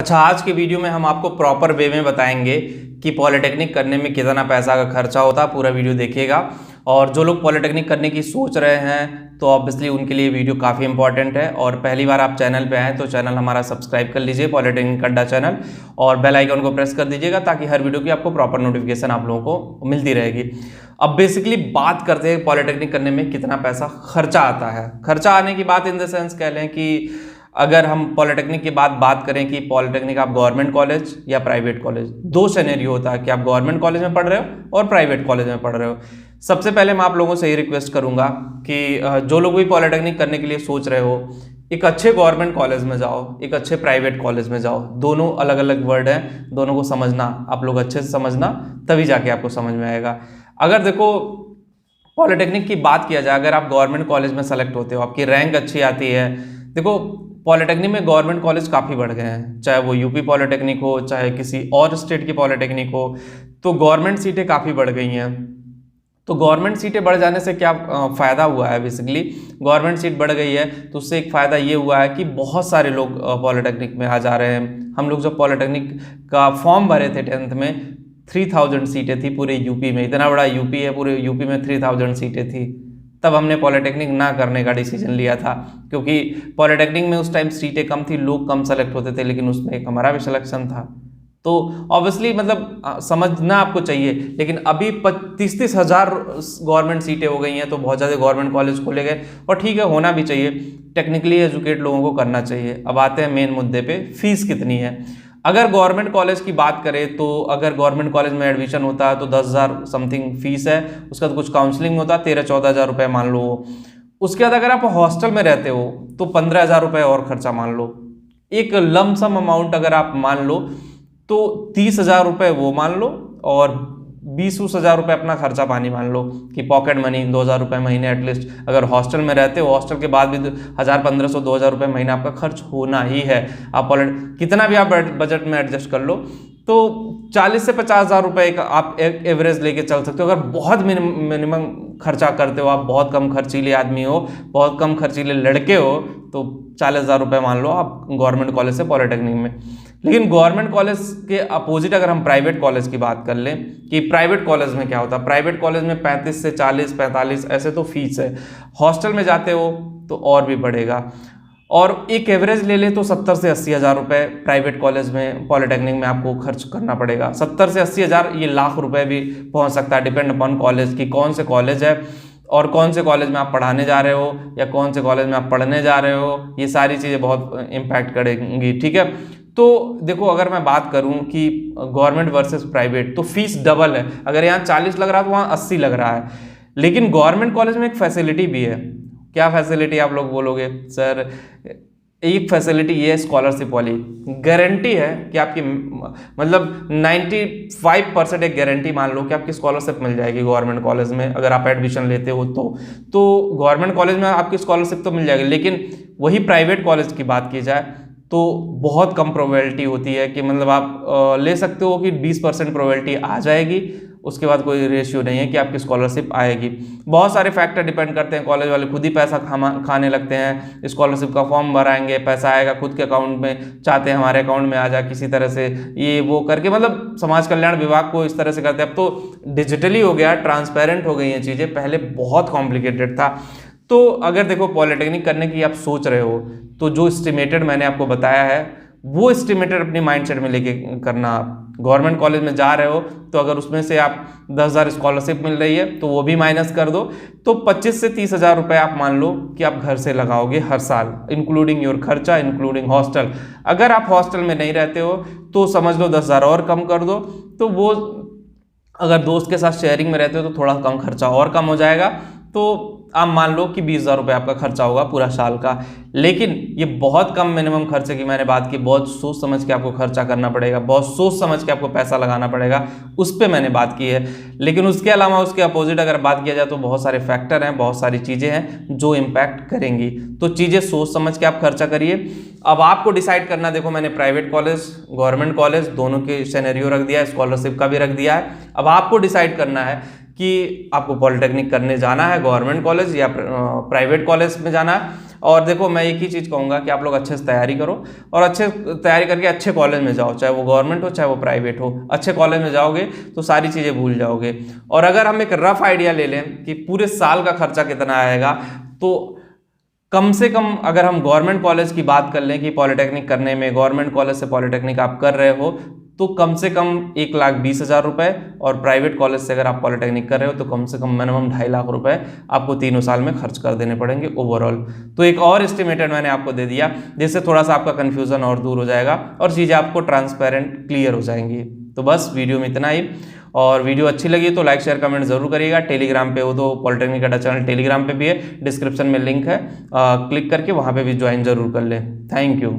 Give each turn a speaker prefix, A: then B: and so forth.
A: अच्छा, आज के वीडियो में हम आपको प्रॉपर वे में बताएंगे कि पॉलिटेक्निक करने में कितना पैसा का खर्चा होता है। पूरा वीडियो देखिएगा। और जो लोग पॉलिटेक्निक करने की सोच रहे हैं तो ऑब्वियसली उनके लिए वीडियो काफ़ी इंपॉर्टेंट है। और पहली बार आप चैनल पे आए तो चैनल हमारा सब्सक्राइब कर लीजिए, पॉलिटेक्निक अड्डा चैनल, और बेल आइकन को प्रेस कर दीजिएगा ताकि हर वीडियो की आपको प्रॉपर नोटिफिकेशन आप लोगों को मिलती रहेगी। अब बेसिकली बात करते हैं पॉलिटेक्निक करने में कितना पैसा खर्चा आता है। खर्चा आने की बात इन द सेंस कह लें कि अगर हम पॉलिटेक्निक की बात करें कि पॉलिटेक्निक आप गवर्नमेंट कॉलेज या प्राइवेट कॉलेज, दो सिनेरियो होता है कि आप गवर्नमेंट कॉलेज में पढ़ रहे हो और प्राइवेट कॉलेज में पढ़ रहे हो। सबसे पहले मैं आप लोगों से ये रिक्वेस्ट करूंगा कि जो लोग भी पॉलिटेक्निक करने के लिए सोच रहे हो, एक अच्छे गवर्नमेंट कॉलेज में जाओ, एक अच्छे प्राइवेट कॉलेज में जाओ। दोनों अलग अलग वर्ड हैं, दोनों को समझना, आप लोग अच्छे से समझना, तभी जाके आपको समझ में आएगा। अगर देखो पॉलिटेक्निक की बात किया जाए, अगर आप गवर्नमेंट कॉलेज में सेलेक्ट होते हो, आपकी रैंक अच्छी आती है। देखो पॉलिटेक्निक में गवर्नमेंट कॉलेज काफ़ी बढ़ गए हैं, चाहे वो यूपी पॉलिटेक्निक हो, चाहे किसी और स्टेट की पॉलिटेक्निक हो, तो गवर्नमेंट सीटें काफ़ी बढ़ गई हैं। तो गवर्नमेंट सीटें बढ़ जाने से क्या फ़ायदा हुआ है? बेसिकली गवर्नमेंट सीट बढ़ गई है तो उससे एक फ़ायदा ये हुआ है कि बहुत सारे लोग पॉलिटेक्निक में आ जा रहे हैं। हम लोग जब पॉलिटेक्निक का फॉर्म भरे थे 10th में, 3000 सीटें थी पूरे यूपी में। इतना बड़ा यूपी है, पूरे यूपी में 3000 सीटें थी। तब हमने पॉलिटेक्निक ना करने का डिसीजन लिया था, क्योंकि पॉलिटेक्निक में उस टाइम सीटें कम थी, लोग कम सेलेक्ट होते थे, लेकिन उसमें एक हमारा भी सिलेक्शन था। तो ऑब्वियसली मतलब समझना आपको चाहिए। लेकिन अभी 30-30 हज़ार गवर्नमेंट सीटें हो गई हैं, तो बहुत ज़्यादा गवर्नमेंट कॉलेज खोले गए, और ठीक है, होना भी चाहिए। टेक्निकली एजुकेट लोगों को करना चाहिए। अब आते हैं मेन मुद्दे पे, फीस कितनी है। अगर गवर्नमेंट कॉलेज की बात करें तो अगर गवर्नमेंट कॉलेज में एडमिशन होता है तो 10,000 समथिंग फीस है। उसका तो कुछ काउंसलिंग होता है, 13-14 हज़ार रुपये मान लो। उसके बाद अगर आप हॉस्टल में रहते हो तो 15,000 रुपये और खर्चा मान लो। एक लमसम अमाउंट अगर आप मान लो तो 30,000 रुपये वो मान लो, और 20-20 हज़ार रुपये अपना खर्चा पानी मान लो कि पॉकेट मनी 2,000 रुपये महीने एटलीस्ट। अगर हॉस्टल में रहते हो, हॉस्टल के बाद भी 1,000-1,500 2,000 रुपये महीना आपका खर्च होना ही है। आप कितना भी आप बजट में एडजस्ट कर लो तो 40 से 50 हज़ार रुपये का आप एवरेज लेके चल सकते हो। अगर बहुत मिनिमम खर्चा करते हो, आप बहुत कम खर्चीले आदमी हो, बहुत कम खर्चीले लड़के हो, तो 40,000 रुपये मान लो आप गवर्नमेंट कॉलेज से पॉलिटेक्निक में। लेकिन गवर्नमेंट कॉलेज के अपोजिट अगर हम प्राइवेट कॉलेज की बात कर लें कि प्राइवेट कॉलेज में क्या होता है, प्राइवेट कॉलेज में 35 से 40-45 ऐसे तो फीस है। हॉस्टल में जाते हो तो और भी बढ़ेगा, और एक एवरेज ले ले तो 70 से 80 हज़ार रुपये प्राइवेट कॉलेज में पॉलिटेक्निक में आपको खर्च करना पड़ेगा। 70 से 80 हज़ार, ये लाख रुपए भी पहुंच सकता है, डिपेंड अपॉन कॉलेज की कौन से कॉलेज है और कौन से कॉलेज में आप पढ़ाने जा रहे हो या कौन से कॉलेज में आप पढ़ने जा रहे हो। ये सारी चीज़ें बहुत इम्पैक्ट करेंगी, ठीक है। तो देखो अगर मैं बात करूं कि गवर्नमेंट वर्सेस प्राइवेट, तो फीस डबल है। अगर यहाँ 40 लग रहा है तो वहाँ 80 लग रहा है। लेकिन गवर्नमेंट कॉलेज में एक फैसिलिटी भी है। क्या फैसिलिटी आप लोग बोलोगे? सर एक फैसिलिटी ये है, स्कॉलरशिप वाली गारंटी है कि आपकी मतलब 95% एक गारंटी मान लो कि आपकी स्कॉलरशिप मिल जाएगी गवर्नमेंट कॉलेज में अगर आप एडमिशन लेते हो तो गवर्नमेंट कॉलेज में आपकी स्कॉलरशिप तो मिल जाएगी। लेकिन वही प्राइवेट कॉलेज की बात की जाए तो बहुत कम प्रोबेबिलिटी होती है कि मतलब आप ले सकते हो कि 20% प्रोबेबिलिटी आ जाएगी, उसके बाद कोई रेशियो नहीं है कि आपकी स्कॉलरशिप आएगी। बहुत सारे फैक्टर डिपेंड करते हैं। कॉलेज वाले खुद ही पैसा खाने लगते हैं, स्कॉलरशिप का फॉर्म भराएंगे, पैसा आएगा खुद के अकाउंट में, चाहते हैं हमारे अकाउंट में आ जाए किसी तरह से, ये वो करके मतलब समाज कल्याण विभाग को इस तरह से करते हैं। अब तो डिजिटली हो गया, ट्रांसपेरेंट हो गई हैं चीज़ें, पहले बहुत कॉम्प्लिकेटेड था। तो अगर देखो पॉलिटेक्निक करने की आप सोच रहे हो तो जो एस्टिमेटेड मैंने आपको बताया है वो एस्टिमेटेड अपनी माइंडसेट में लेके करना। आप गवर्नमेंट कॉलेज में जा रहे हो तो अगर उसमें से आप 10,000 स्कॉलरशिप मिल रही है तो वो भी माइनस कर दो, तो 25 से 30 हज़ार रुपये आप मान लो कि आप घर से लगाओगे हर साल, इंक्लूडिंग योर खर्चा, इंक्लूडिंग हॉस्टल। अगर आप हॉस्टल में नहीं रहते हो तो समझ लो 10,000 और कम कर दो। तो वो अगर दोस्त के साथ शेयरिंग में रहते हो तो थोड़ा कम खर्चा और कम हो जाएगा। तो आप मान लो कि 20,000 रुपये आपका खर्चा होगा पूरा साल का। लेकिन ये बहुत कम मिनिमम खर्चे की मैंने बात की, बहुत सोच समझ के आपको खर्चा करना पड़ेगा, बहुत सोच समझ के आपको पैसा लगाना पड़ेगा, उस पर मैंने बात की है। लेकिन उसके अलावा उसके अपोजिट अगर बात किया जाए तो बहुत सारे फैक्टर हैं, बहुत सारी चीज़ें हैं जो इम्पैक्ट करेंगी। तो चीज़ें सोच समझ के आप खर्चा करिए। अब आपको डिसाइड करना, देखो मैंने प्राइवेट कॉलेज गवर्नमेंट कॉलेज दोनों के सिनेरियो रख दिया है, स्कॉलरशिप का भी रख दिया है। अब आपको डिसाइड करना है कि आपको पॉलिटेक्निक करने जाना है गवर्नमेंट कॉलेज या प्राइवेट कॉलेज में जाना है। और देखो मैं एक ही चीज़ कहूँगा कि आप लोग अच्छे से तैयारी करो और अच्छे तैयारी करके अच्छे कॉलेज में जाओ, चाहे वो गवर्नमेंट हो चाहे वो प्राइवेट हो। अच्छे कॉलेज में जाओगे तो सारी चीज़ें भूल जाओगे। और अगर हम एक रफ आइडिया ले लें कि पूरे साल का खर्चा कितना आएगा, तो कम से कम अगर हम गवर्नमेंट कॉलेज की बात कर लें कि पॉलिटेक्निक करने में, गवर्नमेंट कॉलेज से पॉलिटेक्निक आप कर रहे हो तो कम से कम 1,20,000 रुपये, और प्राइवेट कॉलेज से अगर आप पॉलिटेक्निक कर रहे हो तो कम से कम मिनिमम 2.5 लाख रुपए आपको तीनों साल में खर्च कर देने पड़ेंगे ओवरऑल। तो एक और एस्टिमेटेड मैंने आपको दे दिया, जिससे थोड़ा सा आपका कन्फ्यूजन और दूर हो जाएगा और चीज़ें आपको ट्रांसपेरेंट क्लियर हो जाएंगी। तो बस वीडियो में इतना ही, और वीडियो अच्छी लगी तो लाइक शेयर कमेंट जरूर करिएगा। टेलीग्राम पे हो तो पॉलिटेक्निक अड्डा चैनल टेलीग्राम पे भी है, डिस्क्रिप्शन में लिंक है, क्लिक करके वहाँ पे भी ज्वाइन जरूर कर लें। Thank you.